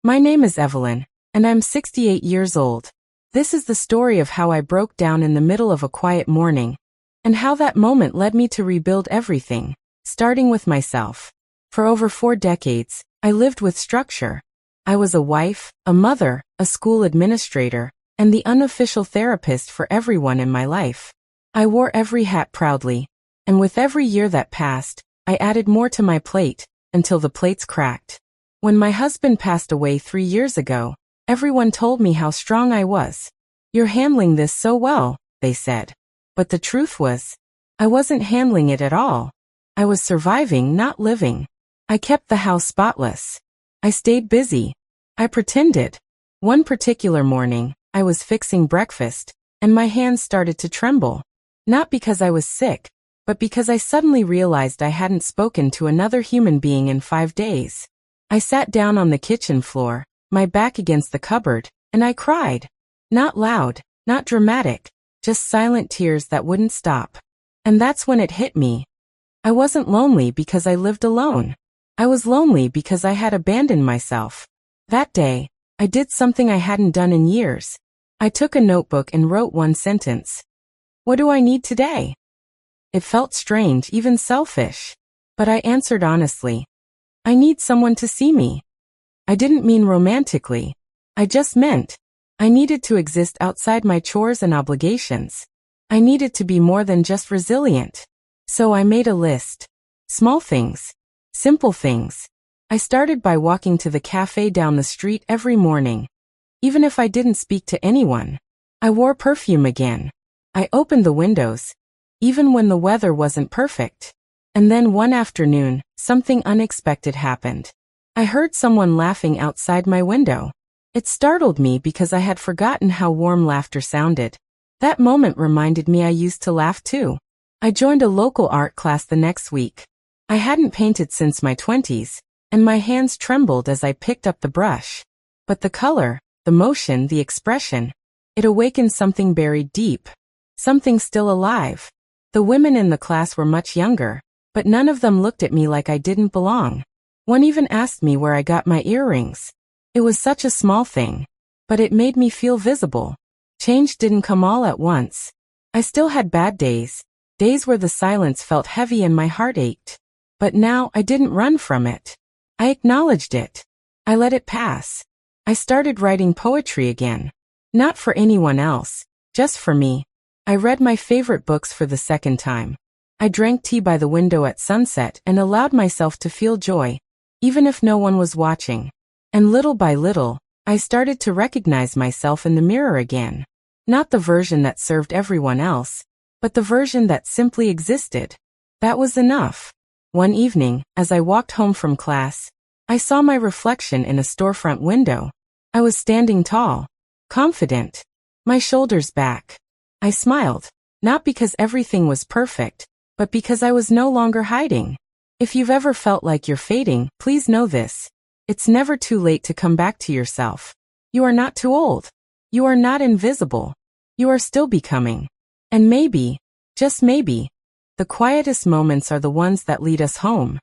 My name is Evelyn, and I'm 68 years old. This is the story of how I broke down in the middle of a quiet morning, and how that moment led me to rebuild everything, starting with myself. For over 4 decades, I lived with structure. I was a wife, a mother, a school administrator, and the unofficial therapist for everyone in my life. I wore every hat proudly, and with every year that passed, I added more to my plate, until the plates cracked. When my husband passed away 3 years ago, everyone told me how strong I was. "You're handling this so well," they said. But the truth was, I wasn't handling it at all. I was surviving, not living. I kept the house spotless. I stayed busy. I pretended. One particular morning, I was fixing breakfast, and my hands started to tremble. Not because I was sick, but because I suddenly realized I hadn't spoken to another human being in 5 days. I sat down on the kitchen floor, my back against the cupboard, and I cried. Not loud, not dramatic, just silent tears that wouldn't stop. And that's when it hit me. I wasn't lonely because I lived alone. I was lonely because I had abandoned myself. That day, I did something I hadn't done in years. I took a notebook and wrote one sentence. What do I need today? It felt strange, even selfish. But I answered honestly. I need someone to see me. I didn't mean romantically. I just meant, I needed to exist outside my chores and obligations. I needed to be more than just resilient. So I made a list. Small things. Simple things. I started by walking to the cafe down the street every morning. Even if I didn't speak to anyone. I wore perfume again. I opened the windows. Even when the weather wasn't perfect. And then one afternoon, something unexpected happened. I heard someone laughing outside my window. It startled me because I had forgotten how warm laughter sounded. That moment reminded me I used to laugh too. I joined a local art class the next week. I hadn't painted since my 20s, and my hands trembled as I picked up the brush. But the color, the motion, the expression, it awakened something buried deep. Something still alive. The women in the class were much younger, but none of them looked at me like I didn't belong. One even asked me where I got my earrings. It was such a small thing, but it made me feel visible. Change didn't come all at once. I still had bad days, days where the silence felt heavy and my heart ached. But now I didn't run from it. I acknowledged it. I let it pass. I started writing poetry again. Not for anyone else, just for me. I read my favorite books for the second time. I drank tea by the window at sunset and allowed myself to feel joy, even if no one was watching. And little by little, I started to recognize myself in the mirror again. Not the version that served everyone else, but the version that simply existed. That was enough. One evening, as I walked home from class, I saw my reflection in a storefront window. I was standing tall, confident, my shoulders back. I smiled, not because everything was perfect, but because I was no longer hiding. If you've ever felt like you're fading, please know this. It's never too late to come back to yourself. You are not too old. You are not invisible. You are still becoming. And maybe, just maybe, the quietest moments are the ones that lead us home.